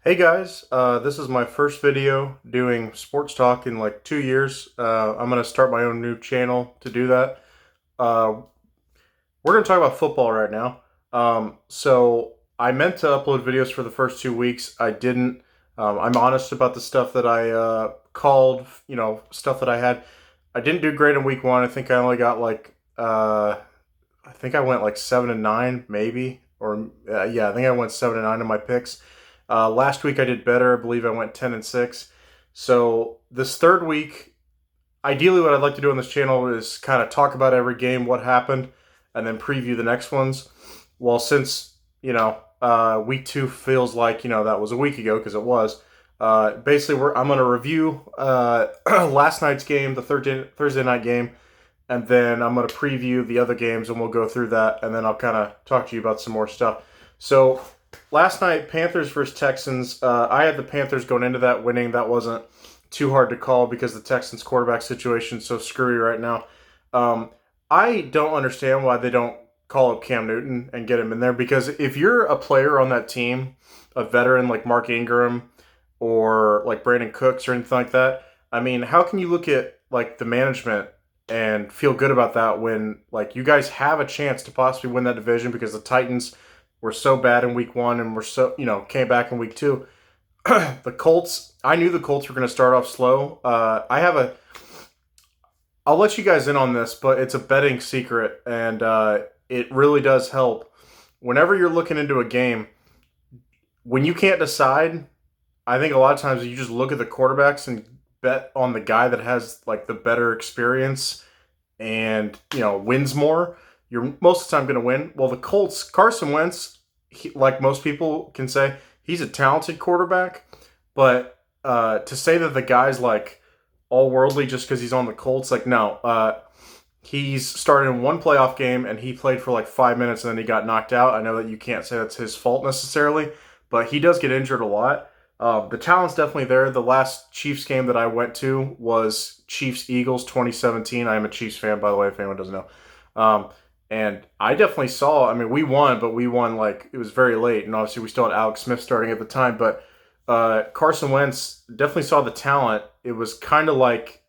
Hey guys, this is my first video doing sports talk in like 2 years. I'm going to start my own new channel to do that. Uh, we're going to talk about football right now. So I meant to upload videos for the first 2 weeks. I didn't. I'm honest about the stuff that I called, stuff that I had. I didn't do great in week one. I think I only got I think I went like 7-9 maybe. Yeah, I think I went 7-9 in my picks. Last week I did better. I believe I went 10-6. So this third week, ideally, what I'd like to do on this channel is kind of talk about every game, what happened, and then preview the next ones. Well, since week two feels like that was a week ago because it was. Basically, I'm going to review last night's game, the Thursday night game, and then I'm going to preview the other games, and we'll go through that, and then I'll kind of talk to you about some more stuff. So last night, Panthers versus Texans. I had the Panthers going into that winning. That wasn't too hard to call because the Texans quarterback situation is so screwy right now. I don't understand why they don't call up Cam Newton and get him in there, because if you're a player on that team, a veteran like Mark Ingram or like Brandon Cooks or anything like that, I mean, how can you look at like the management and feel good about that when like you guys have a chance to possibly win that division because the Titans were so bad in week one and were so, came back in week two. The Colts, I knew the Colts were going to start off slow. I'll let you guys in on this, but it's a betting secret, and it really does help. Whenever you're looking into a game, when you can't decide, I think a lot of times you just look at the quarterbacks and bet on the guy that has like the better experience and, wins more. You're most of the time going to win. Well, the Colts, Carson Wentz, like most people can say, he's a talented quarterback. But to say that the guy's like all worldly just because he's on the Colts, like no. He's started in one playoff game and he played for like 5 minutes and then he got knocked out. I know that you can't say that's his fault necessarily, but he does get injured a lot. The talent's definitely there. The last Chiefs game that I went to was Chiefs-Eagles 2017. I am a Chiefs fan, by the way, if anyone doesn't know. And I definitely saw, I mean, we won, but we won like, it was very late. And obviously we still had Alex Smith starting at the time. But Carson Wentz definitely saw the talent. It was kind of like,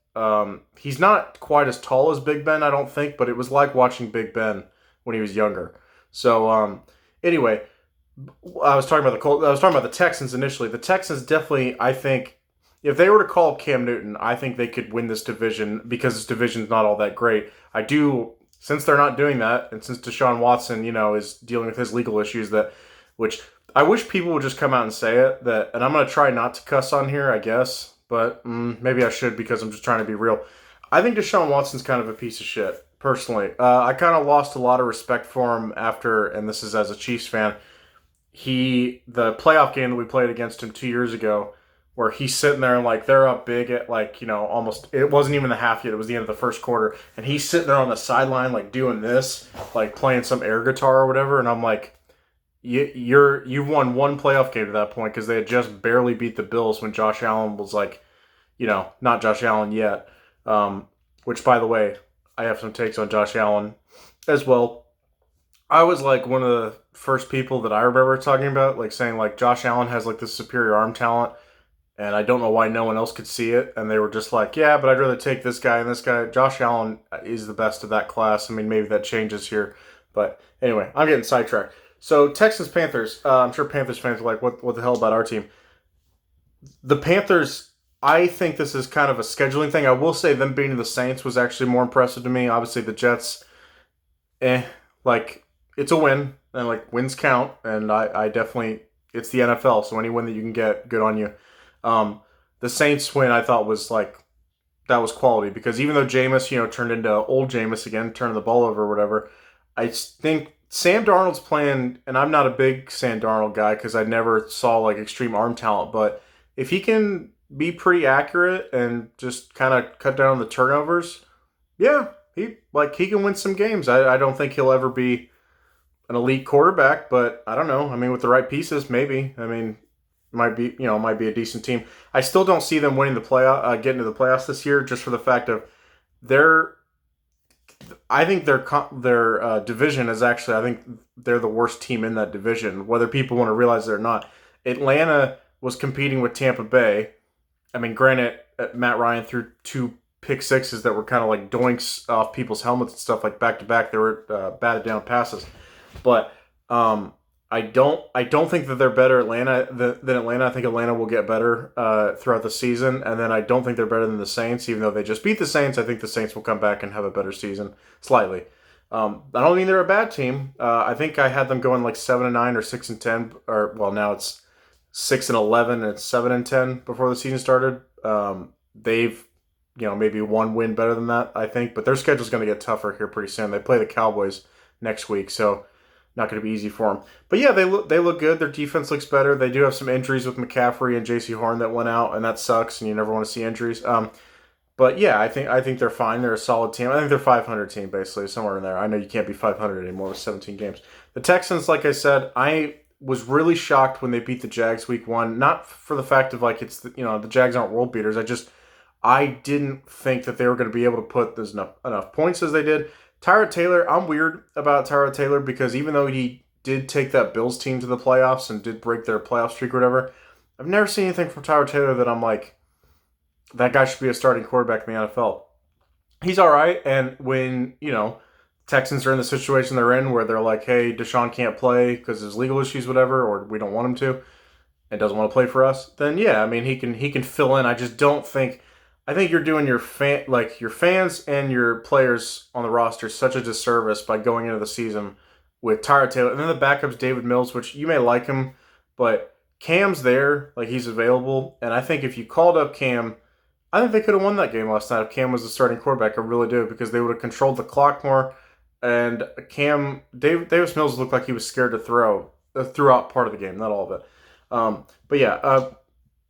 he's not quite as tall as Big Ben, I don't think. But it was like watching Big Ben when he was younger. So anyway, I was talking about the Texans initially. The Texans definitely, I think, if they were to call Cam Newton, I think they could win this division because this division's not all that great. Since they're not doing that, and since Deshaun Watson, is dealing with his legal issues, which I wish people would just come out and say it, and I'm going to try not to cuss on here, I guess, but maybe I should because I'm just trying to be real. I think Deshaun Watson's kind of a piece of shit, personally. I kind of lost a lot of respect for him after, and this is as a Chiefs fan, the playoff game that we played against him 2 years ago, where he's sitting there and like they're up big at like, almost, it wasn't even the half yet, it was the end of the first quarter, and he's sitting there on the sideline like doing this, like playing some air guitar or whatever, and I'm like, you've won one playoff game to that point because they had just barely beat the Bills when Josh Allen was like, not Josh Allen yet. Which, by the way, I have some takes on Josh Allen as well. I was like one of the first people that I remember talking about, like saying like Josh Allen has like this superior arm talent, and I don't know why no one else could see it. And they were just like, yeah, but I'd rather take this guy and this guy. Josh Allen is the best of that class. I mean, maybe that changes here. But anyway, I'm getting sidetracked. So Texans Panthers. I'm sure Panthers fans are like, what the hell about our team? The Panthers, I think this is kind of a scheduling thing. I will say them beating the Saints was actually more impressive to me. Obviously the Jets, like it's a win, and like wins count. And I definitely, it's the NFL, so any win that you can get, good on you. The Saints win, I thought was like, that was quality because even though Jameis, turned into old Jameis again, turning the ball over or whatever, I think Sam Darnold's playing, and I'm not a big Sam Darnold guy because I never saw like extreme arm talent, but if he can be pretty accurate and just kind of cut down on the turnovers, yeah, he can win some games. I don't think he'll ever be an elite quarterback, but I don't know. I mean, with the right pieces, maybe. I mean, might be a decent team. I still don't see them winning getting to the playoffs this year, just for the fact of I think their division is actually, I think they're the worst team in that division, whether people want to realize it or not. Atlanta, was competing with Tampa Bay. I mean, granted, Matt Ryan threw 2 pick-sixes that were kind of like doinks off people's helmets and stuff like back-to-back. They were batted down passes. But I don't think that they're better than Atlanta. I think Atlanta will get better throughout the season, and then I don't think they're better than the Saints, even though they just beat the Saints. I think the Saints will come back and have a better season slightly. I don't mean they're a bad team. I think I had them going like 7-9 or 6-10, or well, now it's 6-11 and 7-10 before the season started. They've maybe one win better than that, I think, but their schedule's going to get tougher here pretty soon. They play the Cowboys next week, so not going to be easy for them. But yeah, they look good. Their defense looks better. They do have some injuries with McCaffrey and J.C. Horn that went out, and that sucks, and you never want to see injuries. But yeah, I think they're fine. They're a solid team. I think they're a 500 team, basically, somewhere in there. I know you can't be 500 anymore with 17 games. The Texans, like I said, I was really shocked when they beat the Jags week 1. Not for the fact of like it's the Jags aren't world beaters. I didn't think that they were going to be able to put enough points as they did. Tyrod Taylor, I'm weird about Tyrod Taylor because even though he did take that Bills team to the playoffs and did break their playoff streak or whatever, I've never seen anything from Tyrod Taylor that I'm like, that guy should be a starting quarterback in the NFL. He's all right, and when, Texans are in the situation they're in where they're like, hey, Deshaun can't play because of his legal issues, whatever, or we don't want him to, and doesn't want to play for us, then yeah, I mean, he can fill in. I just don't think... I think you're doing your fans and your players on the roster such a disservice by going into the season with Tyrod Taylor. And then the backup's David Mills, which you may like him, but Cam's there, like he's available. And I think if you called up Cam, I think they could have won that game last night if Cam was the starting quarterback. I really do, because they would have controlled the clock more. And Davis Mills looked like he was scared to throw throughout part of the game, not all of it. But yeah,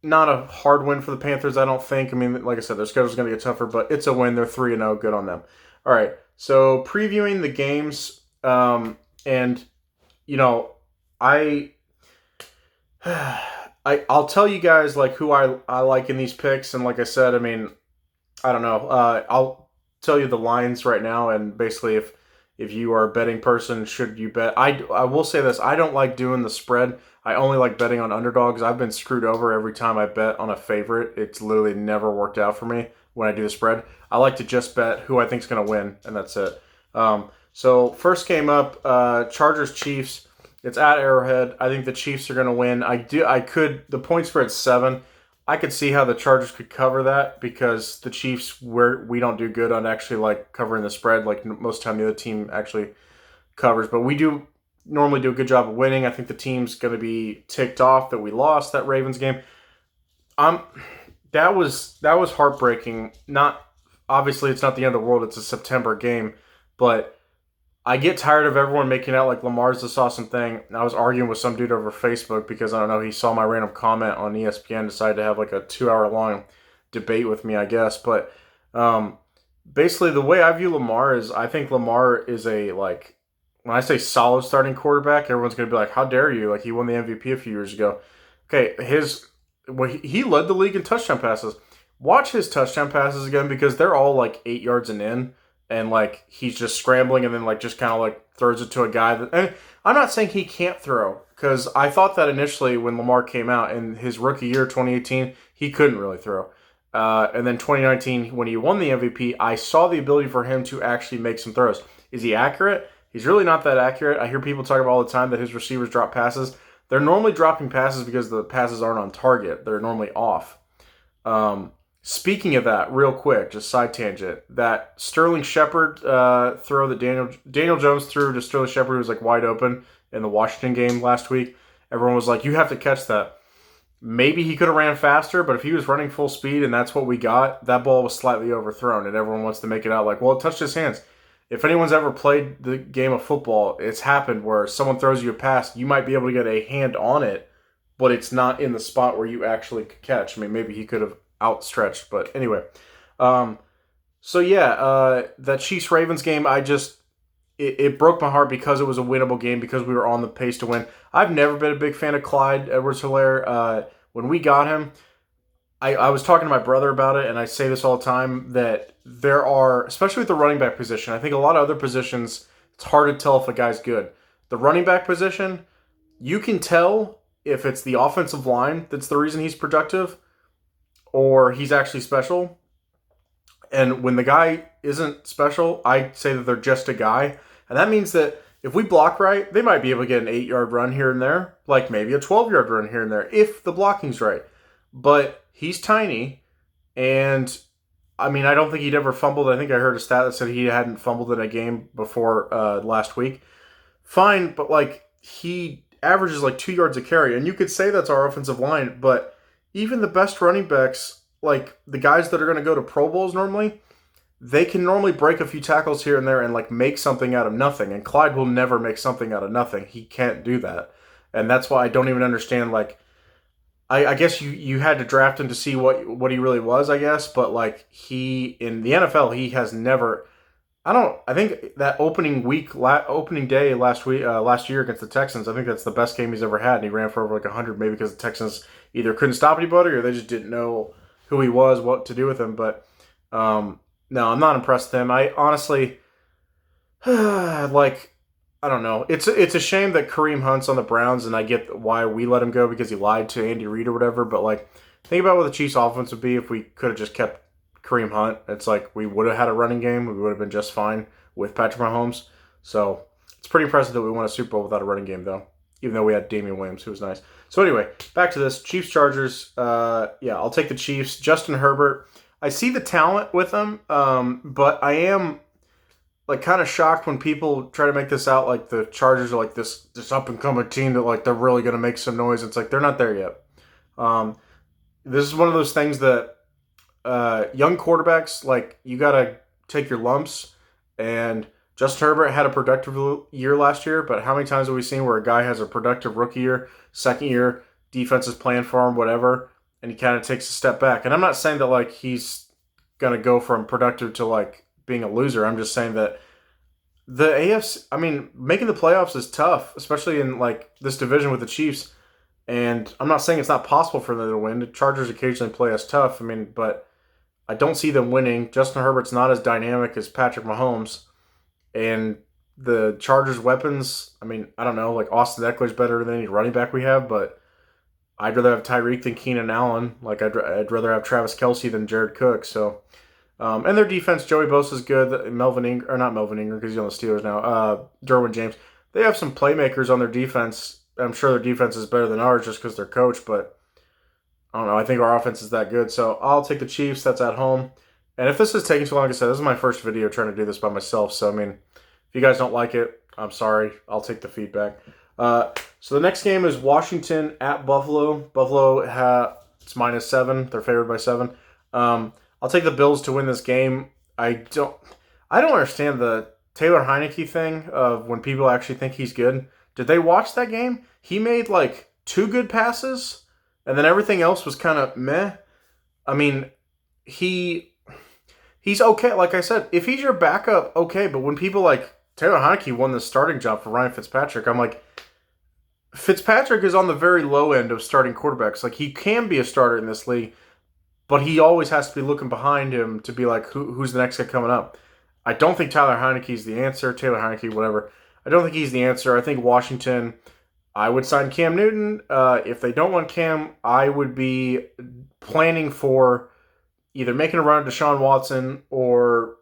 not a hard win for the Panthers, I don't think. I mean, like I said, their schedule's going to get tougher, but it's a win. They're 3-0. Good on them. All right, so previewing the games, and I'll tell you guys like who I like in these picks, and like I said, I mean, I don't know. I'll tell you the lines right now, and basically, if you are a betting person, should you bet? I will say this: I don't like doing the spread. I only like betting on underdogs. I've been screwed over every time I bet on a favorite. It's literally never worked out for me when I do the spread. I like to just bet who I think is going to win, and that's it. So first game up, Chargers-Chiefs. It's at Arrowhead. I think the Chiefs are going to win. The point spread's 7. I could see how the Chargers could cover that because the Chiefs, we don't do good on actually like covering the spread. Like most of the time the other team actually covers, but we do normally do a good job of winning. I think the team's going to be ticked off that we lost that Ravens game. That was heartbreaking. Not obviously it's not the end of the world. It's a September game, but I get tired of everyone making out like Lamar's this awesome thing. I was arguing with some dude over Facebook because I don't know, he saw my random comment on ESPN, decided to have like a 2-hour long debate with me, I guess. But basically the way I view Lamar is I think Lamar is when I say solid starting quarterback, everyone's going to be like, how dare you? Like, he won the MVP a few years ago. Okay, he led the league in touchdown passes. Watch his touchdown passes again because they're all like 8 yards and in. And like he's just scrambling and then like just kind of like throws it to a guy. And I'm not saying he can't throw because I thought that initially when Lamar came out in his rookie year, 2018, he couldn't really throw. And then 2019, when he won the MVP, I saw the ability for him to actually make some throws. Is he accurate? He's really not that accurate. I hear people talk about all the time that his receivers drop passes. They're normally dropping passes because the passes aren't on target. They're normally off. Speaking of that, real quick, just side tangent, that Sterling Shepard throw that Daniel Jones threw to Sterling Shepard, who was like wide open in the Washington game last week. Everyone was like, you have to catch that. Maybe he could have ran faster, but if he was running full speed and that's what we got, that ball was slightly overthrown, and everyone wants to make it out like, well, it touched his hands. If anyone's ever played the game of football, it's happened where someone throws you a pass, you might be able to get a hand on it, but it's not in the spot where you actually could catch. I mean, maybe he could have outstretched, but anyway. So yeah, that Chiefs-Ravens game, it broke my heart because it was a winnable game, because we were on the pace to win. I've never been a big fan of Clyde EdwardsHelaire. When we got him, I was talking to my brother about it, and I say this all the time, that there are, especially with the running back position, I think a lot of other positions, it's hard to tell if a guy's good. The running back position, you can tell if it's the offensive line that's the reason he's productive or he's actually special. And when the guy isn't special, I say that they're just a guy. And that means that if we block right, they might be able to get an 8-yard run here and there, like maybe a 12-yard run here and there, if the blocking's right. But he's tiny, and I mean, I don't think he'd ever fumbled. I think I heard a stat that said he hadn't fumbled in a game before last week. Fine, but like he averages like 2 yards a carry, and you could say that's our offensive line, but even the best running backs, like the guys that are going to go to Pro Bowls normally, they can normally break a few tackles here and there and like make something out of nothing. And Clyde will never make something out of nothing. He can't do that. And that's why I don't even understand, like, I guess you had to draft him to see what he really was, I guess. But like he, in the NFL, he has never, I think that opening day last year against the Texans, I think that's the best game he's ever had. And he ran for over like 100, maybe because the Texans either couldn't stop anybody or they just didn't know who he was, what to do with him. But no, I'm not impressed with him. I honestly, like, I don't know. It's a shame that Kareem Hunt's on the Browns, and I get why we let him go because he lied to Andy Reid or whatever. But like, think about what the Chiefs' offense would be if we could have just kept Kareem Hunt. It's like we would have had a running game. We would have been just fine with Patrick Mahomes. So it's pretty impressive that we won a Super Bowl without a running game, though. Even though we had Damian Williams, who was nice. So anyway, back to this Chiefs-Chargers. Yeah, I'll take the Chiefs. Justin Herbert. I see the talent with him, but I am like kind of shocked when people try to make this out like the Chargers are like this up and coming team that like they're really going to make some noise. It's like they're not there yet. This is one of those things that young quarterbacks, like, you got to take your lumps. And Justin Herbert had a productive year last year, but how many times have we seen where a guy has a productive rookie year, second year, defense is playing for him, whatever, and he kind of takes a step back? And I'm not saying that like he's going to go from productive to like being a loser. I'm just saying that the AFC, I mean, making the playoffs is tough, especially in like this division with the Chiefs. And I'm not saying it's not possible for them to win. The Chargers occasionally play us tough. I mean, but I don't see them winning. Justin Herbert's not as dynamic as Patrick Mahomes. And the Chargers' weapons, I mean, I don't know, like Austin Eckler's better than any running back we have, but I'd rather have Tyreek than Keenan Allen. Like, I'd rather have Travis Kelce than Jared Cook. So, and their defense, Joey Bosa's good. Not Melvin Ingram because he's on the Steelers now. Derwin James. They have some playmakers on their defense. I'm sure their defense is better than ours just because they're coached, but I don't know. I think our offense is that good. So I'll take the Chiefs. That's at home. And if this is taking too long, like I said, this is my first video trying to do this by myself. So, I mean, if you guys don't like it, I'm sorry. I'll take the feedback. So the next game is Washington at Buffalo. Buffalo, it's -7. They're favored by 7. I'll take the Bills to win this game. I don't understand the Taylor Heineke thing of when people actually think he's good. Did they watch that game? He made like 2 good passes, and then everything else was kind of meh. I mean, he's okay. Like I said, if he's your backup, okay. But when people like Taylor Heineke won the starting job for Ryan Fitzpatrick, I'm like, Fitzpatrick is on the very low end of starting quarterbacks. Like, he can be a starter in this league, but he always has to be looking behind him to be like, who's the next guy coming up? I don't think Tyler Heineke's the answer. Taylor Heineke, whatever. I don't think he's the answer. I think Washington, I would sign Cam Newton. If they don't want Cam, I would be planning for either making a run at Deshaun Watson or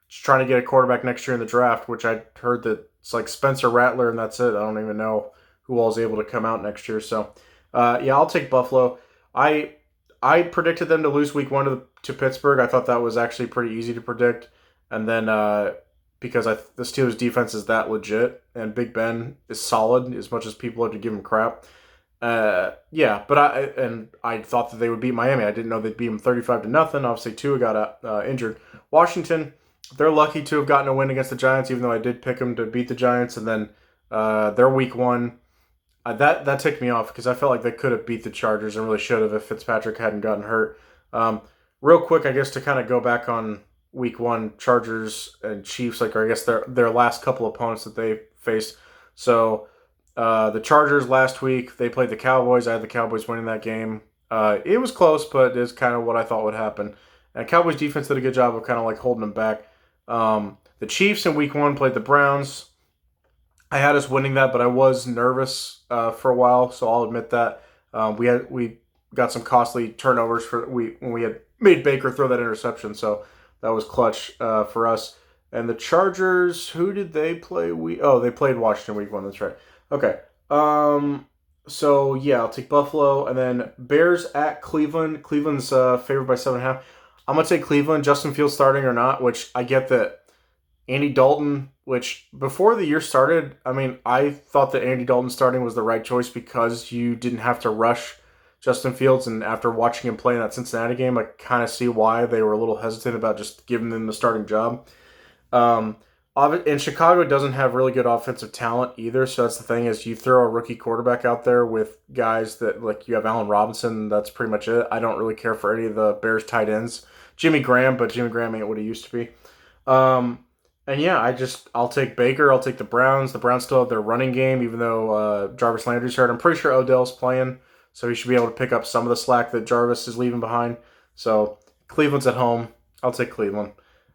just trying to get a quarterback next year in the draft, which I heard that it's like Spencer Rattler, and that's it. I don't even know who all is able to come out next year. So, yeah, I'll take Buffalo. I predicted them to lose week 1 to Pittsburgh. I thought that was actually pretty easy to predict. And then because the Steelers' defense is that legit, and Big Ben is solid as much as people like to give him crap. Yeah, but I thought that they would beat Miami. I didn't know they'd beat them 35-0. Obviously, Tua got injured. Washington, they're lucky to have gotten a win against the Giants, even though I did pick them to beat the Giants. And then their week 1, that ticked me off because I felt like they could have beat the Chargers and really should have if Fitzpatrick hadn't gotten hurt. Real quick, I guess, to kind of go back on week 1, Chargers and Chiefs, like, or I guess their last couple opponents that they faced. So the Chargers last week, they played the Cowboys. I had the Cowboys winning that game. It was close, but it's kind of what I thought would happen. And Cowboys defense did a good job of kind of like holding them back. The Chiefs in week 1 played the Browns. I had us winning that, but I was nervous for a while, so I'll admit that. We got some costly turnovers when we had made Baker throw that interception, so that was clutch for us. And the Chargers, who did they play? They played Washington week 1. That's right. Okay. So yeah, I'll take Buffalo, and then Bears at Cleveland. Cleveland's favored by 7.5. I'm gonna take Cleveland. Justin Fields starting or not, which I get that Andy Dalton, which before the year started, I mean, I thought that Andy Dalton starting was the right choice because you didn't have to rush Justin Fields. And after watching him play in that Cincinnati game, I kind of see why they were a little hesitant about just giving them the starting job. Um, and Chicago doesn't have really good offensive talent either. So that's the thing is you throw a rookie quarterback out there with guys that like you have Allen Robinson. That's pretty much it. I don't really care for any of the Bears tight ends. Jimmy Graham, but Jimmy Graham ain't what he used to be. Um, and yeah, I'll take Baker. I'll take the Browns. The Browns still have their running game, even though Jarvis Landry's hurt. I'm pretty sure Odell's playing, so he should be able to pick up some of the slack that Jarvis is leaving behind. So Cleveland's at home. I'll take Cleveland.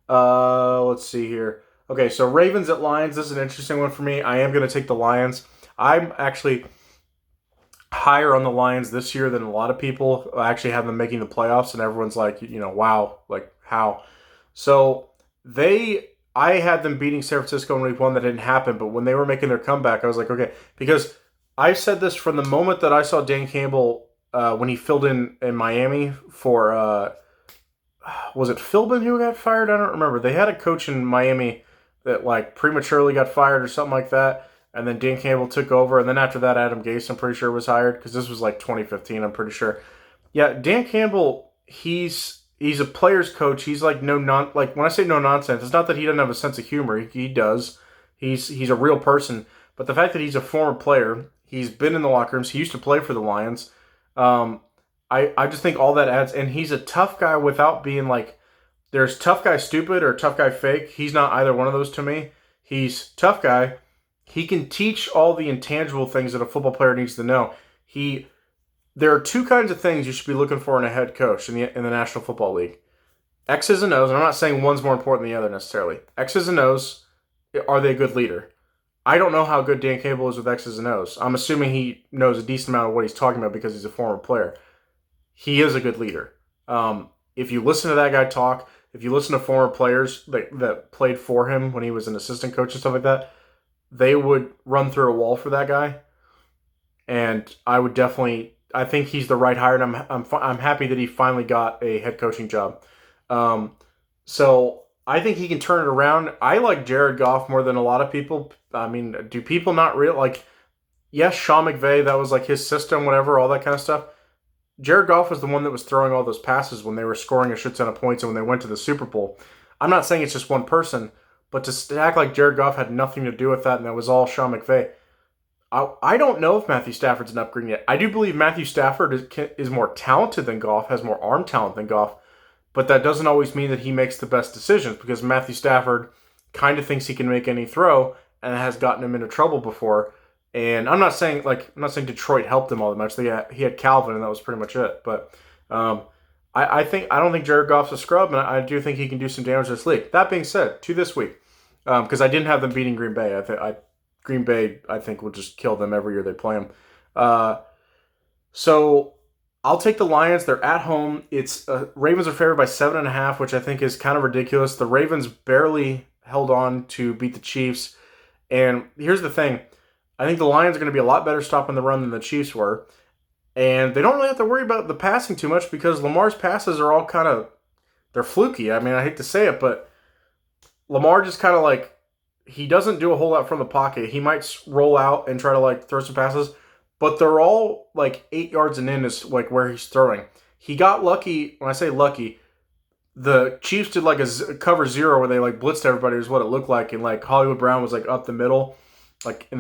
Let's see here. Okay, so Ravens at Lions. This is an interesting one for me. I am going to take the Lions. I'm actually higher on the Lions this year than a lot of people. I actually have them making the playoffs, and everyone's like, wow, like how? So I had them beating San Francisco in week 1. That didn't happen, but when they were making their comeback, I was like, okay, because I said this from the moment that I saw Dan Campbell when he filled in Miami for was it Philbin who got fired? I don't remember. They had a coach in Miami that like prematurely got fired or something like that, and then Dan Campbell took over, and then after that, Adam Gase, I'm pretty sure, was hired because this was like 2015. I'm pretty sure. Yeah, Dan Campbell, he's a player's coach. He's like like when I say no nonsense, it's not that he doesn't have a sense of humor. He does. He's a real person. But the fact that he's a former player, he's been in the locker rooms. He used to play for the Lions. Um, I just think all that adds, and he's a tough guy without being like there's tough guy stupid or tough guy fake. He's not either one of those to me. He's tough guy. He can teach all the intangible things that a football player needs to know. He There are two kinds of things you should be looking for in a head coach in the National Football League. X's and O's, and I'm not saying one's more important than the other necessarily. X's and O's, are they a good leader? I don't know how good Dan Campbell is with X's and O's. I'm assuming he knows a decent amount of what he's talking about because he's a former player. He is a good leader. If you listen to that guy talk, if you listen to former players that played for him when he was an assistant coach and stuff like that, they would run through a wall for that guy. And I think he's the right hire, and I'm happy that he finally got a head coaching job. Um, so I think he can turn it around. I like Jared Goff more than a lot of people. I mean, do people not real like? Yes, Sean McVay, that was like his system, whatever, all that kind of stuff. Jared Goff was the one that was throwing all those passes when they were scoring a shit ton of points and when they went to the Super Bowl. I'm not saying it's just one person, but to act like Jared Goff had nothing to do with that and that was all Sean McVay. I don't know if Matthew Stafford's an upgrade yet. I do believe Matthew Stafford is more talented than Goff, has more arm talent than Goff, but that doesn't always mean that he makes the best decisions because Matthew Stafford kind of thinks he can make any throw and has gotten him into trouble before. And I'm not saying Detroit helped him all that much. He had Calvin, and that was pretty much it. But um, I don't think Jared Goff's a scrub, and I do think he can do some damage this league. That being said, to this week, because I didn't have them beating Green Bay. Green Bay, I think, will just kill them every year they play them. Uh, so I'll take the Lions. They're at home. It's Ravens are favored by 7.5, which I think is kind of ridiculous. The Ravens barely held on to beat the Chiefs. And here's the thing. I think the Lions are going to be a lot better stopping the run than the Chiefs were. And they don't really have to worry about the passing too much because Lamar's passes are all they're fluky. I mean, I hate to say it, but Lamar just kind of like, he doesn't do a whole lot from the pocket. He might roll out and try to like throw some passes, but they're all like 8 yards and in is like where he's throwing. He got lucky. When I say lucky, the Chiefs did like a cover zero where they like blitzed everybody is what it looked like, and like Hollywood Brown was like up the middle, like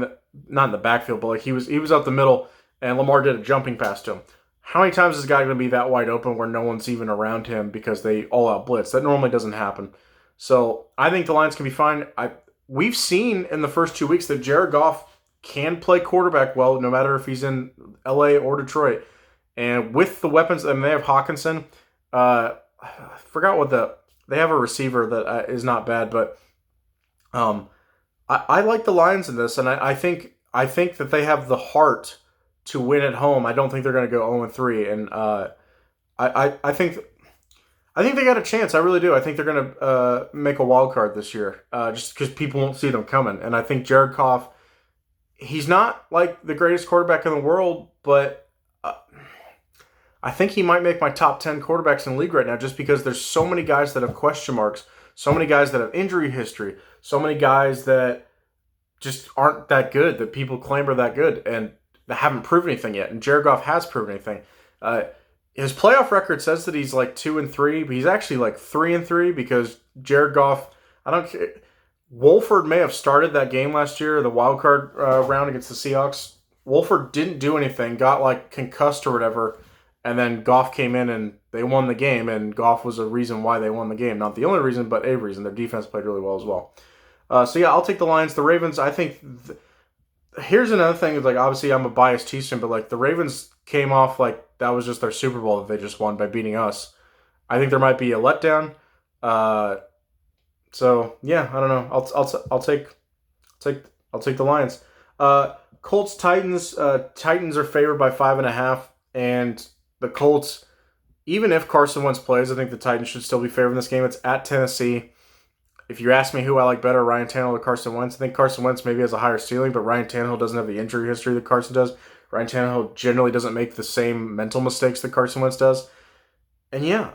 not in the backfield, but like he was up the middle, and Lamar did a jumping pass to him. How many times is this guy going to be that wide open where no one's even around him because they all out blitz? That normally doesn't happen. So I think the Lions can be fine. We've seen in the first 2 weeks that Jared Goff can play quarterback well, no matter if he's in LA or Detroit. And with the weapons, I mean, they have Hawkinson. I forgot they have a receiver that is not bad, but I like the Lions in this, and I think that they have the heart to win at home. I don't think they're going to go 0-3, and I think they got a chance. I really do. I think they're going to make a wild card this year, just because people won't see them coming. And I think Jared Goff, he's not like the greatest quarterback in the world, but I think he might make my top 10 quarterbacks in the league right now, just because there's so many guys that have question marks, so many guys that have injury history, so many guys that just aren't that good, that people claim are that good, and that haven't proven anything yet. And Jared Goff has proven anything. His playoff record says that he's like 2-3, but he's actually like 3-3 because Jared Goff, I don't care. Wolford may have started that game last year, the wild card round against the Seahawks. Wolford didn't do anything, got like concussed or whatever, and then Goff came in and they won the game, and Goff was a reason why they won the game. Not the only reason, but a reason. Their defense played really well as well. So yeah, I'll take the Lions. The Ravens, I think, here's another thing, is like, obviously I'm a biased Chiefs fan, but like the Ravens came off like that was just their Super Bowl that they just won by beating us. I think there might be a letdown. So yeah, I don't know. I'll take the Lions. Colts Titans. Titans are favored by 5.5, and the Colts, even if Carson Wentz plays, I think the Titans should still be favored in this game. It's at Tennessee. If you ask me who I like better, Ryan Tannehill or Carson Wentz, I think Carson Wentz maybe has a higher ceiling, but Ryan Tannehill doesn't have the injury history that Carson does. Ryan Tannehill generally doesn't make the same mental mistakes that Carson Wentz does. And yeah,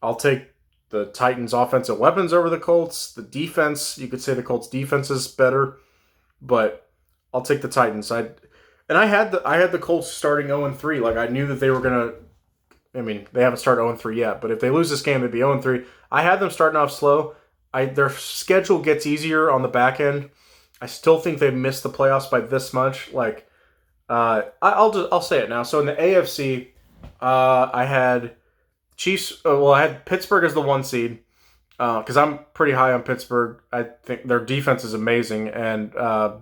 I'll take the Titans' offensive weapons over the Colts. The defense, you could say the Colts' defense is better, but I'll take the Titans. I had the Colts starting 0-3. Like, I knew that they were gonna. I mean, they haven't started 0-3 yet, but if they lose this game, they'd be 0-3. I had them starting off slow. Their schedule gets easier on the back end. I still think they've missed the playoffs by this much. Like, I'll say it now. So in the AFC, I had Chiefs. I had Pittsburgh as the 1 seed because I'm pretty high on Pittsburgh. I think their defense is amazing, and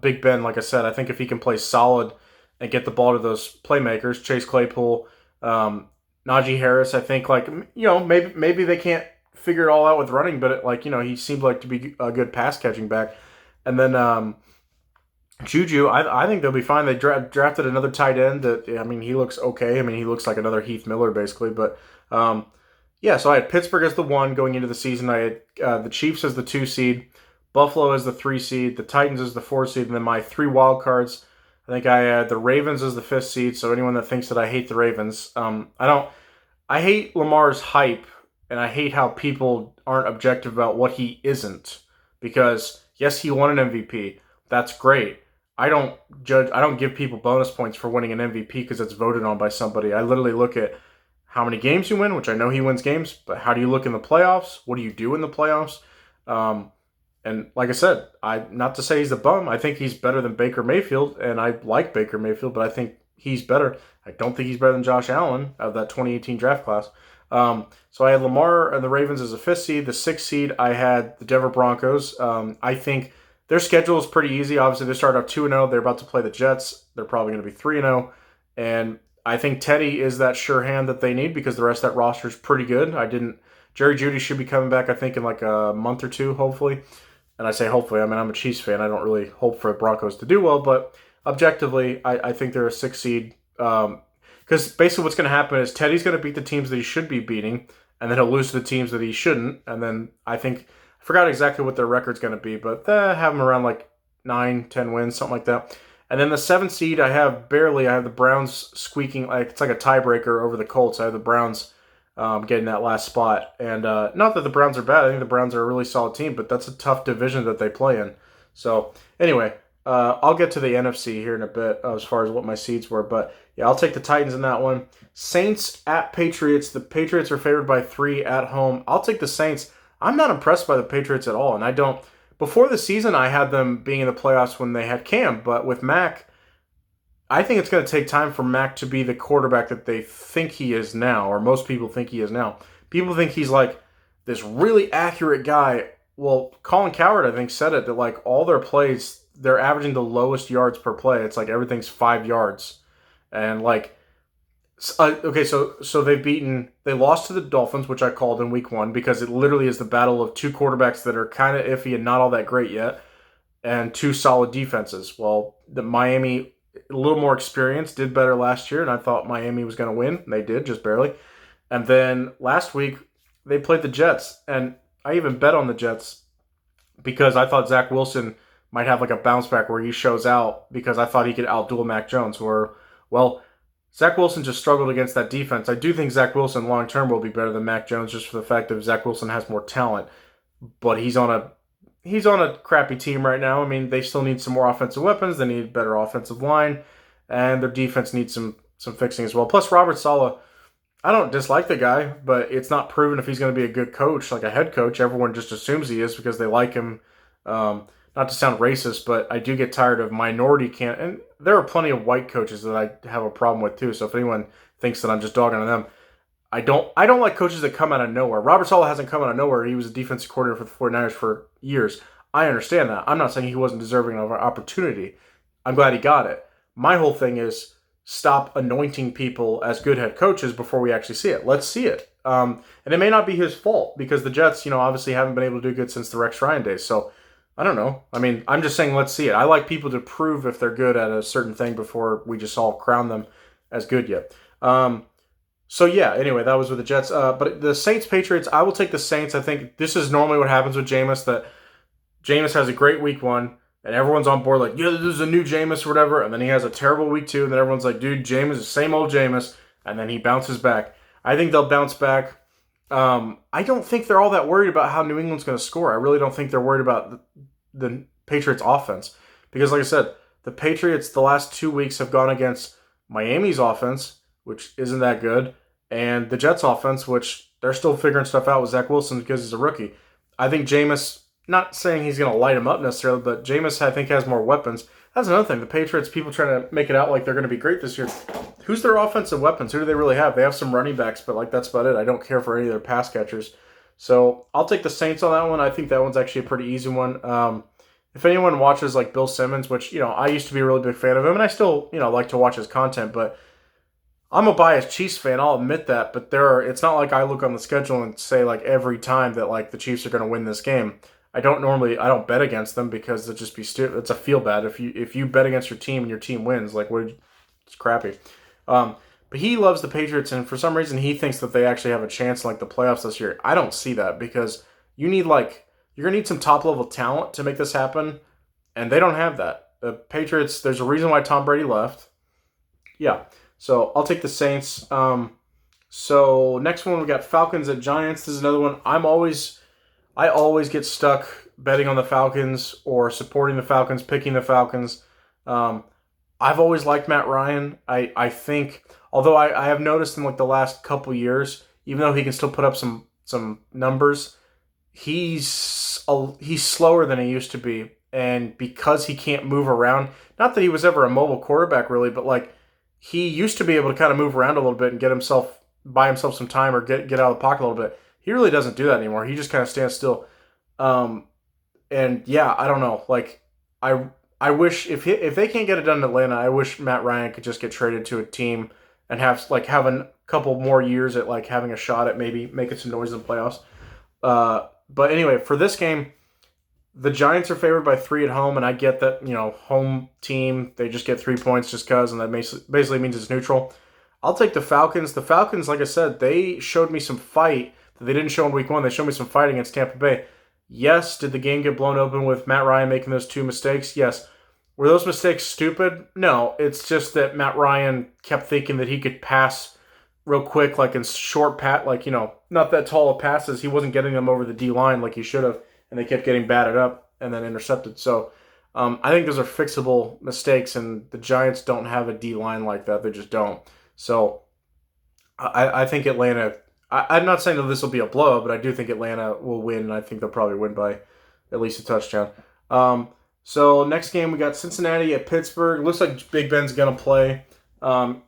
Big Ben, like I said, I think if he can play solid and get the ball to those playmakers, Chase Claypool, Najee Harris, I think, like, maybe they can't figure it all out with running, but he seemed like to be a good pass catching back. And then Juju, I think they'll be fine. They drafted another tight end that, he looks okay. He looks like another Heath Miller basically. But yeah, so I had Pittsburgh as the 1 going into the season. I had the Chiefs as the 2 seed, Buffalo as the 3 seed, the Titans as the 4 seed, and then my 3 wild cards. I think I had the Ravens as the 5th seed. So anyone that thinks that I hate the Ravens, I hate Lamar's hype. And I hate how people aren't objective about what he isn't. Because, yes, he won an MVP. That's great. I don't give people bonus points for winning an MVP because it's voted on by somebody. I literally look at how many games you win, which I know he wins games, but how do you look in the playoffs? What do you do in the playoffs? And like I said, not to say he's a bum. I think he's better than Baker Mayfield, and I like Baker Mayfield, but I think he's better. I don't think he's better than Josh Allen of that 2018 draft class. So I had Lamar and the Ravens as a 5th seed. The 6th seed, I had the Denver Broncos. I think their schedule is pretty easy. Obviously, they start off 2-0. They're about to play the Jets. They're probably going to be 3-0. And I think Teddy is that sure hand that they need because the rest of that roster is pretty good. Jerry Jeudy should be coming back, I think, in like a month or 2, hopefully. And I say hopefully. I'm a Chiefs fan. I don't really hope for the Broncos to do well. But objectively, I think they're a 6th seed. Because basically what's going to happen is Teddy's going to beat the teams that he should be beating, and then he'll lose to the teams that he shouldn't. And then I forgot exactly what their record's going to be, but have them around like 9-10 wins, something like that. And then the 7th seed, I have the Browns squeaking, like it's like a tiebreaker over the Colts. I have the Browns getting that last spot. And not that the Browns are bad. I think the Browns are a really solid team, but that's a tough division that they play in. So anyway, I'll get to the NFC here in a bit as far as what my seeds were, but yeah, I'll take the Titans in that one. Saints at Patriots. The Patriots are favored by 3 at home. I'll take the Saints. I'm not impressed by the Patriots at all, and I don't. Before the season, I had them being in the playoffs when they had Cam, but with Mac, I think it's going to take time for Mac to be the quarterback that they think he is now, or most people think he is now. People think he's like this really accurate guy. Well, Colin Cowherd, I think, said it, that like all their plays, they're averaging the lowest yards per play. It's like everything's 5 yards. And like, okay, so they lost to the Dolphins, which I called in week 1 because it literally is the battle of 2 quarterbacks that are kind of iffy and not all that great yet. and two solid defenses. Well, the Miami, a little more experienced, did better last year, and I thought Miami was going to win. They did, just barely. And then last week, they played the Jets, and I even bet on the Jets because I thought Zach Wilson might have like a bounce back where he shows out because I thought he could outduel Mac Jones. Well, Zach Wilson just struggled against that defense. I do think Zach Wilson long term will be better than Mac Jones just for the fact that Zach Wilson has more talent, but he's on a crappy team right now. I mean, they still need some more offensive weapons. They need a better offensive line, and their defense needs some fixing as well. Plus, Robert Saleh, I don't dislike the guy, but it's not proven if he's going to be a good coach, like a head coach. Everyone just assumes he is because they like him. Not to sound racist, but I do get tired of minority and there are plenty of white coaches that I have a problem with too. So if anyone thinks that I'm just dogging on them, I don't like coaches that come out of nowhere. Robert Saleh hasn't come out of nowhere. He was a defensive coordinator for the 49ers for years. I understand that. I'm not saying he wasn't deserving of an opportunity. I'm glad he got it. My whole thing is stop anointing people as good head coaches before we actually see it. Let's see it. And it may not be his fault because the Jets, obviously haven't been able to do good since the Rex Ryan days. So I don't know. I mean, I'm just saying let's see it. I like people to prove if they're good at a certain thing before we just all crown them as good yet. So yeah, anyway, that was with the Jets. But the Saints-Patriots, I will take the Saints. I think this is normally what happens with Jameis, that Jameis has a great week one, and everyone's on board like, yeah, this is a new Jameis or whatever, and then he has a terrible week two, and then everyone's like, dude, Jameis is the same old Jameis, and then he bounces back. I think they'll bounce back. I don't think they're all that worried about how New England's going to score. I really don't think they're worried about the Patriots offense. Because like I said, the Patriots the last 2 weeks have gone against Miami's offense, which isn't that good, and the Jets offense, which they're still figuring stuff out with Zach Wilson because he's a rookie. I think Jameis, not saying he's going to light him up necessarily, but Jameis, I think, has more weapons. That's another thing. The Patriots, people trying to make it out like they're going to be great this year. Who's their offensive weapons? Who do they really have? They have some running backs, but that's about it. I don't care for any of their pass catchers. So I'll take the Saints on that one. I think that one's actually a pretty easy one. If anyone watches like Bill Simmons, which, I used to be a really big fan of him, and I still, like to watch his content, but I'm a biased Chiefs fan, I'll admit that, but it's not like I look on the schedule and say like every time that like the Chiefs are going to win this game. I don't bet against them because it'd just be stupid. It's a feel bad if you bet against your team and your team wins, it's crappy. But he loves the Patriots, and for some reason he thinks that they actually have a chance in like the playoffs this year. I don't see that because you're gonna need some top level talent to make this happen, and they don't have that. The Patriots, there's a reason why Tom Brady left. Yeah. So I'll take the Saints. So next one we got Falcons at Giants. This is another one. I always get stuck betting on the Falcons or supporting the Falcons, picking the Falcons. I've always liked Matt Ryan. I think, although I have noticed in like the last couple years, even though he can still put up some numbers, he's slower than he used to be. And because he can't move around, not that he was ever a mobile quarterback really, but like he used to be able to kind of move around a little bit and buy himself some time or get out of the pocket a little bit. He really doesn't do that anymore. He just kind of stands still. And yeah, I don't know. Like I wish if they can't get it done in Atlanta, I wish Matt Ryan could just get traded to a team and have a couple more years at like having a shot at maybe making some noise in the playoffs. But anyway, for this game, the Giants are favored by 3 at home, and I get that, home team, they just get 3 points just because, and that basically means it's neutral. I'll take the Falcons. The Falcons, like I said, they showed me some fight that they didn't show in week one. They showed me some fight against Tampa Bay. Yes, did the game get blown open with Matt Ryan making those 2 mistakes? Yes. Were those mistakes stupid? No. It's just that Matt Ryan kept thinking that he could pass real quick, like in short not that tall of passes. He wasn't getting them over the D-line like he should have, and they kept getting batted up and then intercepted. So I think those are fixable mistakes, and the Giants don't have a D-line like that. They just don't. So I think Atlanta, I'm not saying that this will be a blowout, but I do think Atlanta will win, and I think they'll probably win by at least a touchdown. So next game, we got Cincinnati at Pittsburgh. Looks like Big Ben's going to play.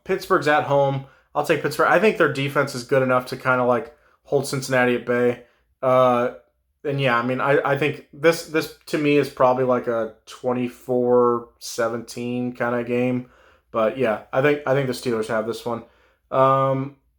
Pittsburgh's at home. I'll take Pittsburgh. I think their defense is good enough to kind of like hold Cincinnati at bay. And yeah, I mean, I think this to me is probably like a 24-17 kind of game. But yeah, I think the Steelers have this one.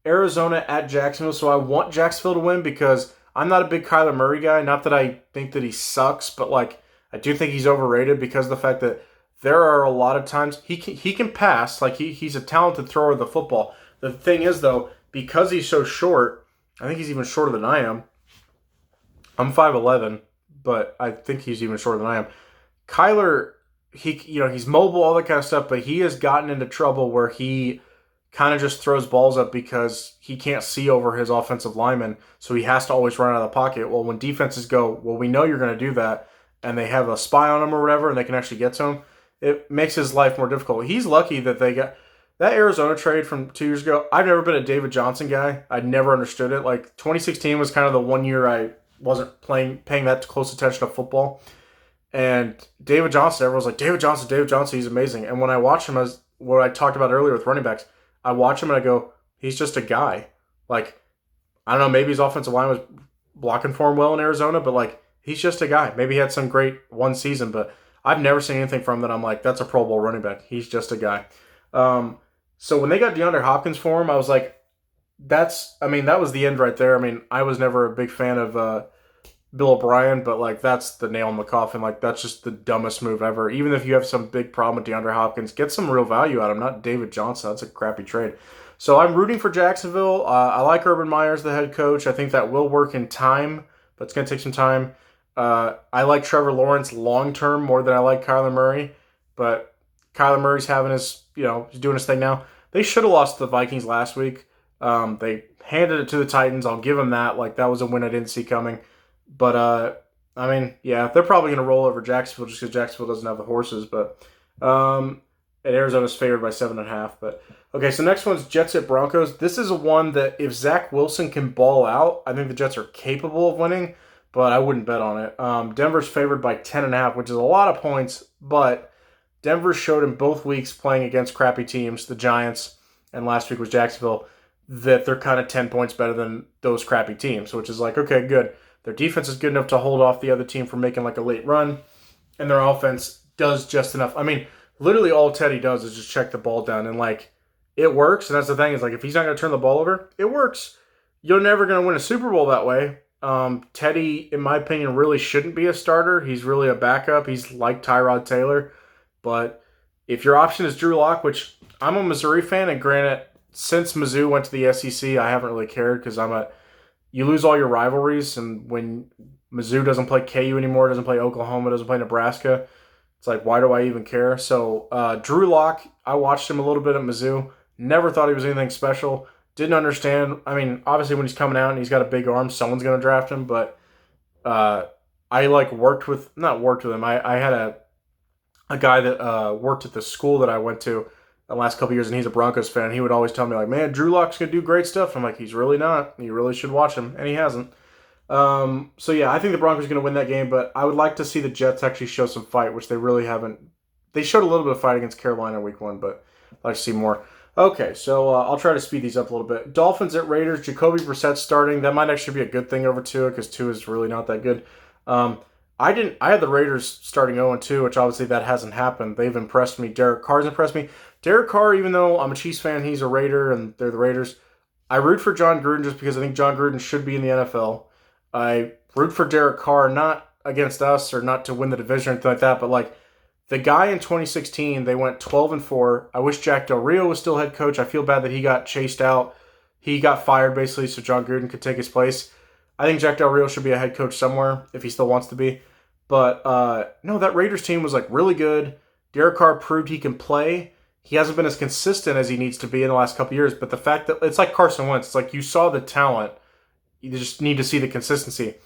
Arizona at Jacksonville. So I want Jacksonville to win because I'm not a big Kyler Murray guy. Not that I think that he sucks, but like I do think he's overrated because of the fact that there are a lot of times he can pass. Like he's a talented thrower of the football. The thing is, though, because he's so short, I think he's even shorter than I am. I'm 5'11", but I think he's even shorter than I am. Kyler, he's mobile, all that kind of stuff, but he has gotten into trouble where he kind of just throws balls up because he can't see over his offensive lineman, so he has to always run out of the pocket. Well, when defenses go, well, we know you're going to do that, and they have a spy on him or whatever, and they can actually get to him, it makes his life more difficult. He's lucky that they got that Arizona trade from 2 years ago. I've never been a David Johnson guy. I never understood it. Like 2016 was kind of the 1 year I wasn't paying that close attention to football. And David Johnson, everyone's like, David Johnson, he's amazing. And when I watch him, as what I talked about earlier with running backs, I watch him and I go, he's just a guy. Like, I don't know, maybe his offensive line was blocking for him well in Arizona, but like, he's just a guy. Maybe he had some great one season, but I've never seen anything from him that I'm like, that's a Pro Bowl running back. He's just a guy. So when they got DeAndre Hopkins for him, I was like, that was the end right there. I mean, I was never a big fan of Bill O'Brien, but like that's the nail in the coffin. Like that's just the dumbest move ever. Even if you have some big problem with DeAndre Hopkins, get some real value out of him, not David Johnson. That's a crappy trade. So I'm rooting for Jacksonville. I like Urban Meyer's the head coach. I think that will work in time, but it's going to take some time. I like Trevor Lawrence long term more than I like Kyler Murray, but Kyler Murray's having his, he's doing his thing now. They should have lost to the Vikings last week. They handed it to the Titans. I'll give them that. Like that was a win I didn't see coming. But they're probably going to roll over Jacksonville just because Jacksonville doesn't have the horses. But and Arizona's favored by 7.5. But okay, so next one's Jets at Broncos. This is a one that if Zach Wilson can ball out, I think the Jets are capable of winning, but I wouldn't bet on it. Denver's favored by 10.5, which is a lot of points, but Denver showed in both weeks playing against crappy teams, the Giants, and last week was Jacksonville, that they're kind of 10 points better than those crappy teams, which is like, okay, good. Their defense is good enough to hold off the other team from making like a late run, and their offense does just enough. I mean, literally all Teddy does is just check the ball down, and like it works. And that's the thing is like if he's not going to turn the ball over, it works. You're never going to win a Super Bowl that way. Teddy, in my opinion, really shouldn't be a starter. He's really a backup. He's like Tyrod Taylor, but if your option is Drew Lock, which I'm a Missouri fan, and granted, since Mizzou went to the SEC, I haven't really cared because you lose all your rivalries, and when Mizzou doesn't play KU anymore, doesn't play Oklahoma, doesn't play Nebraska, it's like, why do I even care? So Drew Lock, I watched him a little bit at Mizzou, never thought he was anything special, didn't understand. I mean, obviously when he's coming out and he's got a big arm, someone's going to draft him, but I like not worked with him. I had a guy that worked at the school that I went to the last couple of years, and he's a Broncos fan. He would always tell me, like, man, Drew Lock's going to do great stuff. I'm like, he's really not. You really should watch him, and he hasn't. So, yeah, I think the Broncos are going to win that game, but I would like to see the Jets actually show some fight, which they really haven't. They showed a little bit of fight against Carolina week 1, but I'd like to see more. Okay, so I'll try to speed these up a little bit. Dolphins at Raiders. Jacoby Brissett starting. That might actually be a good thing over Tua because Tua is really not that good. I had the Raiders starting 0-2, which obviously that hasn't happened. They've impressed me. Derek Carr's impressed me. Derek Carr, even though I'm a Chiefs fan, he's a Raider, and they're the Raiders. I root for John Gruden just because I think John Gruden should be in the NFL. I root for Derek Carr, not against us or not to win the division or anything like that, but like the guy in 2016, they went 12-4. I wish Jack Del Rio was still head coach. I feel bad that he got chased out. He got fired basically so John Gruden could take his place. I think Jack Del Rio should be a head coach somewhere if he still wants to be. But no, that Raiders team was like really good. Derek Carr proved he can play. He hasn't been as consistent as he needs to be in the last couple of years. But the fact that it's like Carson Wentz, it's like you saw the talent. You just need to see the consistency.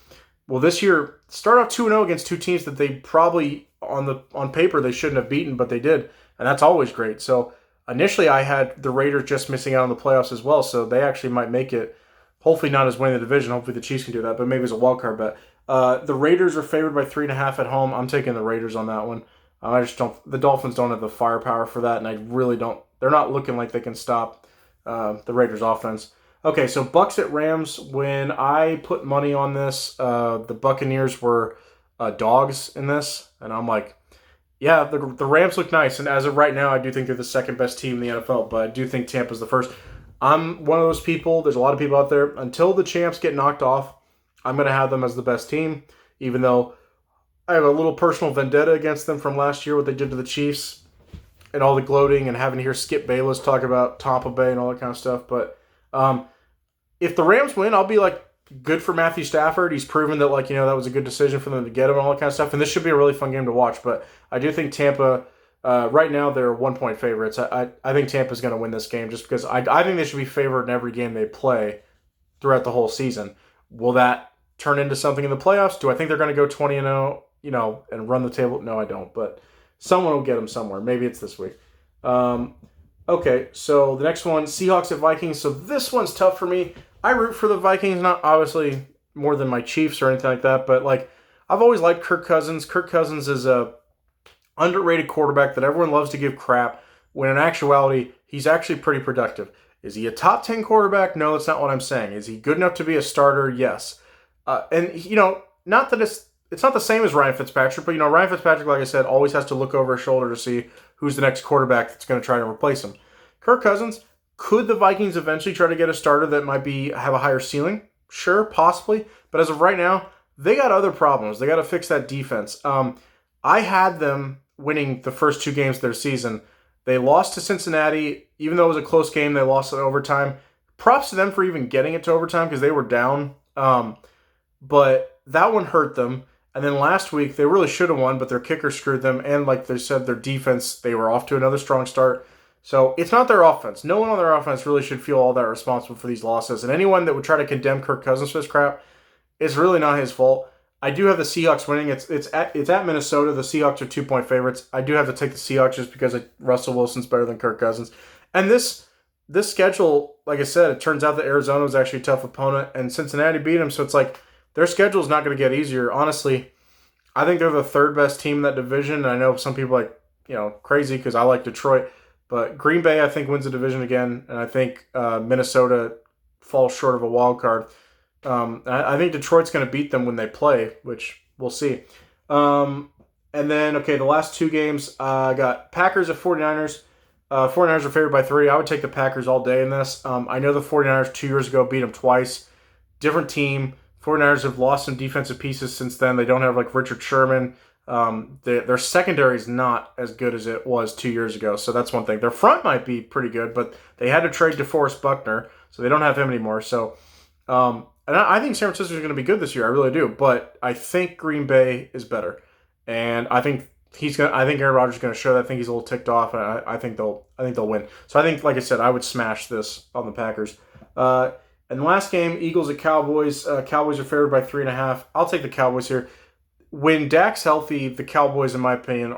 Well, this year, start off 2-0 against two teams that they probably on paper they shouldn't have beaten, but they did. And that's always great. So initially I had the Raiders just missing out on the playoffs as well. So they actually might make it. Hopefully not as winning the division. Hopefully the Chiefs can do that, but maybe as a wild card bet. The Raiders are favored by 3.5 at home. I'm taking the Raiders on that one. I just don't. The Dolphins don't have the firepower for that, and I really don't. They're not looking like they can stop the Raiders' offense. Okay, so Bucks at Rams. When I put money on this, the Buccaneers were dogs in this, and I'm like, yeah, the Rams look nice, and as of right now, I do think they're the second best team in the NFL, but I do think Tampa's the first. I'm one of those people. There's a lot of people out there. Until the champs get knocked off, I'm going to have them as the best team, even though I have a little personal vendetta against them from last year, what they did to the Chiefs, and all the gloating and having to hear Skip Bayless talk about Tampa Bay and all that kind of stuff. But um, if the Rams win, I'll be like, good for Matthew Stafford. He's proven that, like, that was a good decision for them to get him and all that kind of stuff. And this should be a really fun game to watch. But I do think Tampa, right now, they're 1-point favorites. I think Tampa's going to win this game just because I think they should be favored in every game they play throughout the whole season. Will that turn into something in the playoffs? Do I think they're going to go 20-0, and run the table? No, I don't. But someone will get them somewhere. Maybe it's this week. Okay, so the next one, Seahawks at Vikings. So this one's tough for me. I root for the Vikings, not obviously more than my Chiefs or anything like that, but like I've always liked Kirk Cousins. Kirk Cousins is a underrated quarterback that everyone loves to give crap, when in actuality, he's actually pretty productive. Is he a top 10 quarterback? No, that's not what I'm saying. Is he good enough to be a starter? Yes. Not that it's not the same as Ryan Fitzpatrick, but Ryan Fitzpatrick, like I said, always has to look over his shoulder to see who's the next quarterback that's going to try to replace him. Kirk Cousins, could the Vikings eventually try to get a starter that might have a higher ceiling? Sure, possibly. But as of right now, they got other problems. They got to fix that defense. I had them winning the first 2 games of their season. They lost to Cincinnati. Even though it was a close game, they lost in overtime. Props to them for even getting it to overtime because they were down. But that one hurt them. And then last week, they really should have won, but their kicker screwed them. And like they said, their defense, they were off to another strong start. So it's not their offense. No one on their offense really should feel all that responsible for these losses. And anyone that would try to condemn Kirk Cousins for this crap, it's really not his fault. I do have the Seahawks winning. It's at Minnesota. The Seahawks are 2-point favorites. I do have to take the Seahawks just because Russell Wilson's better than Kirk Cousins. And this schedule, like I said, it turns out that Arizona was actually a tough opponent, and Cincinnati beat them. So it's like their schedule is not going to get easier. Honestly, I think they're the 3rd best team in that division. And I know some people are crazy because I like Detroit. But Green Bay, I think, wins the division again, and I think Minnesota falls short of a wild card. I think Detroit's going to beat them when they play, which we'll see. And then, okay, the last 2 games, I got Packers at 49ers. 49ers are favored by 3. I would take the Packers all day in this. I know the 49ers 2 years ago beat them twice. Different team. 49ers have lost some defensive pieces since then. They don't have like Richard Sherman. Their secondary is not as good as it was 2 years ago, so that's one thing. Their front might be pretty good, but they had to trade DeForest Buckner, so they don't have him anymore. So, and I think San Francisco is going to be good this year. I really do, but I think Green Bay is better, and I think Aaron Rodgers is going to show that. I think he's a little ticked off, and I think they'll win. So I think, like I said, I would smash this on the Packers. And the last game, Eagles at Cowboys. Cowboys are favored by 3.5. I'll take the Cowboys here. When Dak's healthy, the Cowboys, in my opinion,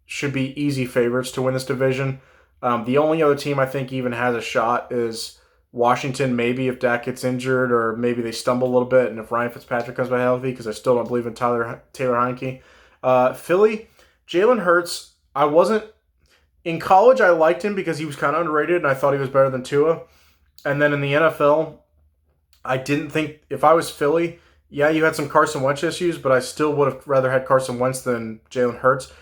should be easy favorites to win this division. The only other team I think even has a shot is Washington, maybe if Dak gets injured, or maybe they stumble a little bit, and if Ryan Fitzpatrick comes back healthy, because I still don't believe in Taylor Heineke. Philly, Jalen Hurts, in college, I liked him because he was kind of underrated, and I thought he was better than Tua. And then in the NFL, I didn't think, if I was Philly, yeah, you had some Carson Wentz issues, but I still would have rather had Carson Wentz than Jalen Hurts.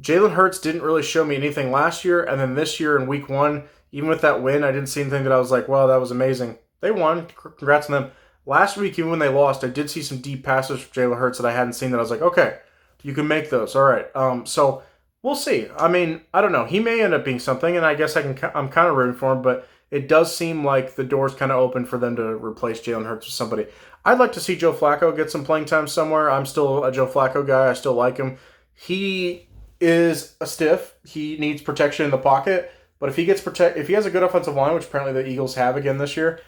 Jalen Hurts didn't really show me anything last year, and then this year in week 1, even with that win, I didn't see anything that I was like, wow, that was amazing. They won. Congrats on them. Last week, even when they lost, I did see some deep passes from Jalen Hurts that I hadn't seen that I was like, okay, you can make those. All right. So we'll see. I mean, I don't know. He may end up being something, and I guess I'm kind of rooting for him, but it does seem like the door's kind of open for them to replace Jalen Hurts with somebody. I'd like to see Joe Flacco get some playing time somewhere. I'm still a Joe Flacco guy. I still like him. He is a stiff. He needs protection in the pocket. But if he has a good offensive line, which apparently the Eagles have again this year,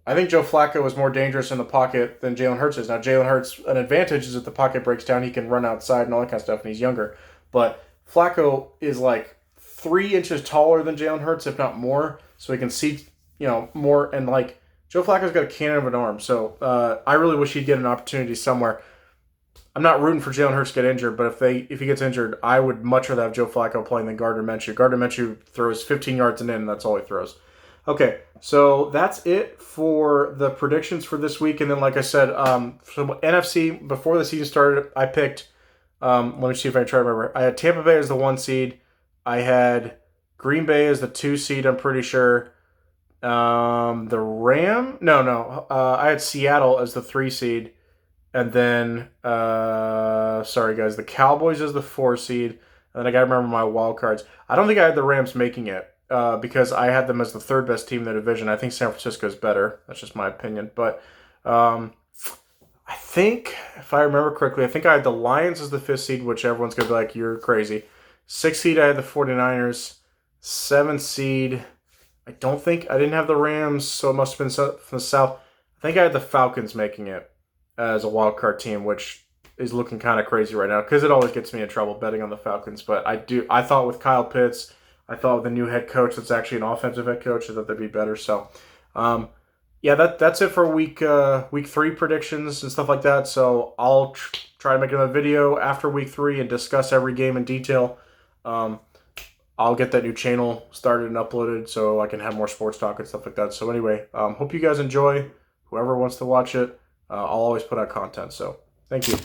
I think Joe Flacco is more dangerous in the pocket than Jalen Hurts is. Now, Jalen Hurts, an advantage is if the pocket breaks down, he can run outside and all that kind of stuff, and he's younger. But Flacco is like 3 inches taller than Jalen Hurts, if not more, so he can see, more. And like Joe Flacco's got a cannon of an arm, so I really wish he'd get an opportunity somewhere. I'm not rooting for Jalen Hurts to get injured, but if he gets injured, I would much rather have Joe Flacco playing than Gardner Minshew. Gardner Minshew throws 15 yards and in, and that's all he throws. Okay, so that's it for the predictions for this week. And then, like I said, so NFC, before the season started, I picked, let me see if I can try to remember. I had Tampa Bay as the 1 seed. I had Green Bay as the 2 seed, I'm pretty sure. I had Seattle as the 3 seed. And then, sorry guys, the Cowboys is the 4 seed. And then I got to remember my wild cards. I don't think I had the Rams making it because I had them as the third best team in the division. I think San Francisco is better. That's just my opinion. But I think, if I remember correctly, I think I had the Lions as the 5th seed, which everyone's going to be like, you're crazy. 6th seed, I had the 49ers. 7th seed, I didn't have the Rams, so it must have been from the South. I think I had the Falcons making it as a wild card team, which is looking kind of crazy right now because it always gets me in trouble betting on the Falcons. But I thought with Kyle Pitts, I thought with the new head coach that's actually an offensive head coach, that they'd be better. So, yeah, that's it for week 3 predictions and stuff like that. So I'll try to make another video after week 3 and discuss every game in detail. I'll get that new channel started and uploaded so I can have more sports talk and stuff like that. So anyway, hope you guys enjoy. Whoever wants to watch it, I'll always put out content. So thank you.